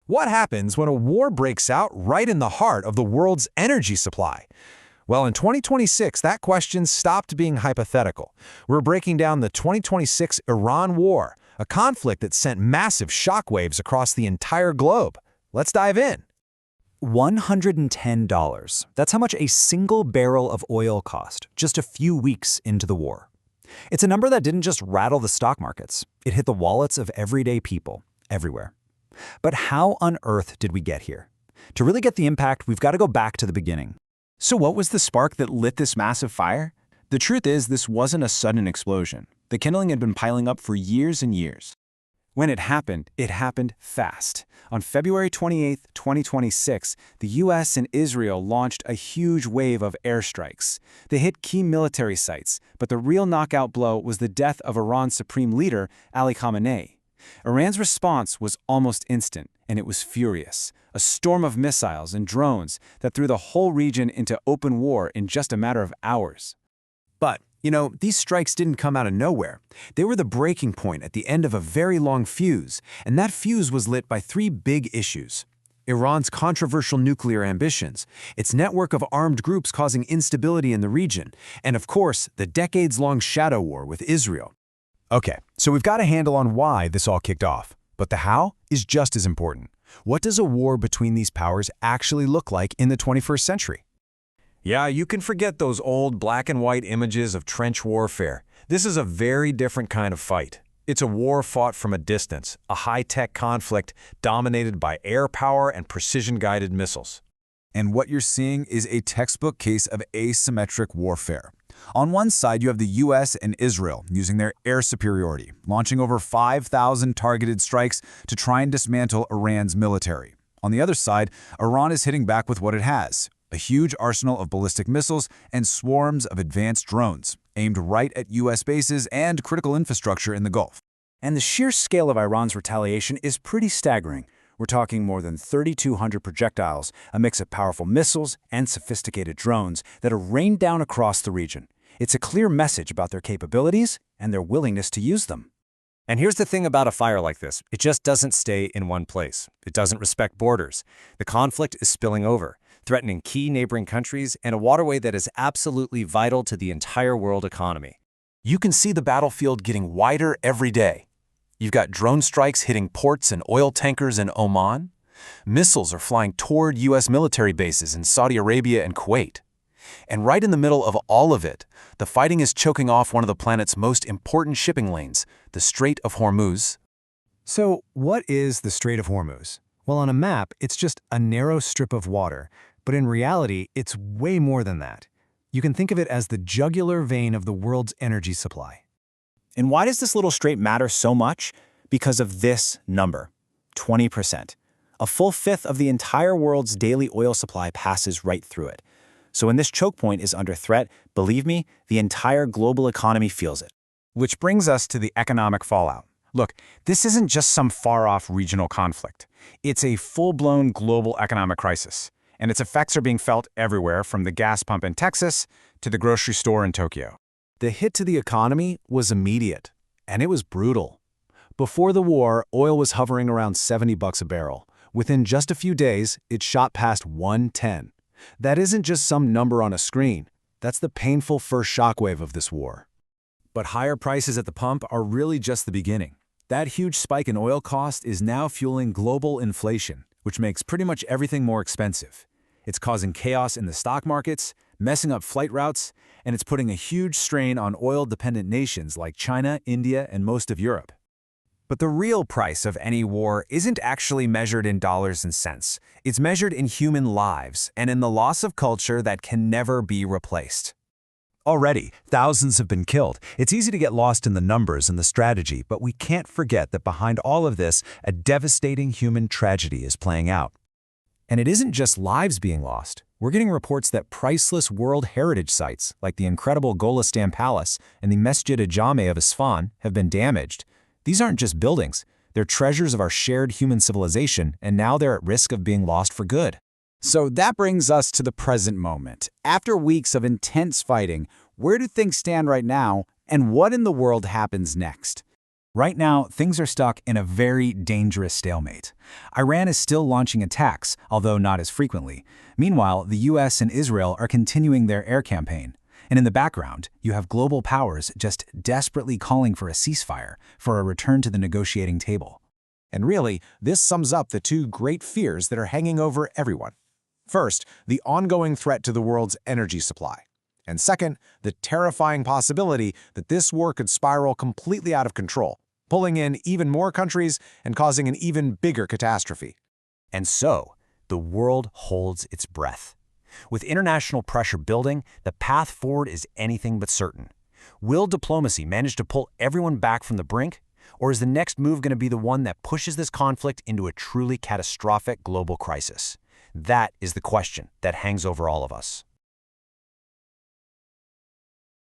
What happens when a war breaks out right in the heart of the world's energy supply? Well, in 2026, that question stopped being hypothetical. We're breaking down the 2026 Iran war, a conflict that sent massive shockwaves across the entire globe. Let's dive in. $110. That's how much a single barrel of oil cost just a few weeks into the war. It's a number that didn't just rattle the stock markets. It hit the wallets of everyday people, everywhere. But how on earth did we get here? To really get the impact, we've got to go back to the beginning. So what was the spark that lit this massive fire? The truth is, this wasn't a sudden explosion. The kindling had been piling up for years and years. When it happened fast. On February 28, 2026, the US and Israel launched a huge wave of airstrikes. They hit key military sites, but the real knockout blow was the death of Iran's supreme leader, Ali Khamenei. Iran's response was almost instant, and it was furious. A storm of missiles and drones that threw the whole region into open war in just a matter of hours. But, these strikes didn't come out of nowhere. They were the breaking point at the end of a very long fuse, and that fuse was lit by three big issues. Iran's controversial nuclear ambitions, its network of armed groups causing instability in the region, and of course, the decades-long shadow war with Israel. Okay, so we've got a handle on why this all kicked off, but the how is just as important. What does a war between these powers actually look like in the 21st century? Yeah, you can forget those old black and white images of trench warfare. This is a very different kind of fight. It's a war fought from a distance, a high-tech conflict dominated by air power and precision-guided missiles. And what you're seeing is a textbook case of asymmetric warfare. On one side, you have the US and Israel using their air superiority, launching over 5,000 targeted strikes to try and dismantle Iran's military. On the other side, Iran is hitting back with what it has, a huge arsenal of ballistic missiles and swarms of advanced drones, aimed right at US bases and critical infrastructure in the Gulf. And the sheer scale of Iran's retaliation is pretty staggering. We're talking more than 3,200 projectiles, a mix of powerful missiles and sophisticated drones that are rained down across the region. It's a clear message about their capabilities and their willingness to use them. And here's the thing about a fire like this. It just doesn't stay in one place. It doesn't respect borders. The conflict is spilling over, threatening key neighboring countries and a waterway that is absolutely vital to the entire world economy. You can see the battlefield getting wider every day. You've got drone strikes hitting ports and oil tankers in Oman. Missiles are flying toward U.S. military bases in Saudi Arabia and Kuwait. And right in the middle of all of it, the fighting is choking off one of the planet's most important shipping lanes, the Strait of Hormuz. So, what is the Strait of Hormuz? Well, on a map, it's just a narrow strip of water, but in reality, it's way more than that. You can think of it as the jugular vein of the world's energy supply. And why does this little strait matter so much? Because of this number, 20%. A full fifth of the entire world's daily oil supply passes right through it. So when this choke point is under threat, believe me, the entire global economy feels it. Which brings us to the economic fallout. Look, this isn't just some far-off regional conflict. It's a full-blown global economic crisis, and its effects are being felt everywhere from the gas pump in Texas to the grocery store in Tokyo. The hit to the economy was immediate, and it was brutal. Before the war, oil was hovering around $70 a barrel. Within just a few days, it shot past $110. That isn't just some number on a screen. That's the painful first shockwave of this war. But higher prices at the pump are really just the beginning. That huge spike in oil cost is now fueling global inflation, which makes pretty much everything more expensive. It's causing chaos in the stock markets, messing up flight routes, and it's putting a huge strain on oil-dependent nations like China, India, and most of Europe. But the real price of any war isn't actually measured in dollars and cents. It's measured in human lives and in the loss of culture that can never be replaced. Already, thousands have been killed. It's easy to get lost in the numbers and the strategy, but we can't forget that behind all of this, a devastating human tragedy is playing out. And it isn't just lives being lost. We're getting reports that priceless World Heritage sites, like the incredible Golestan Palace and the Mesjid-e-Jameh of Isfahan, have been damaged. These aren't just buildings. They're treasures of our shared human civilization, and now they're at risk of being lost for good. So that brings us to the present moment. After weeks of intense fighting, where do things stand right now, and what in the world happens next? Right now, things are stuck in a very dangerous stalemate. Iran is still launching attacks, although not as frequently. Meanwhile, the US and Israel are continuing their air campaign. And in the background, you have global powers just desperately calling for a ceasefire, for a return to the negotiating table. And really, this sums up the two great fears that are hanging over everyone. First, the ongoing threat to the world's energy supply. And second, the terrifying possibility that this war could spiral completely out of control, pulling in even more countries and causing an even bigger catastrophe. And so, the world holds its breath. With international pressure building, the path forward is anything but certain. Will diplomacy manage to pull everyone back from the brink? Or is the next move going to be the one that pushes this conflict into a truly catastrophic global crisis? That is the question that hangs over all of us.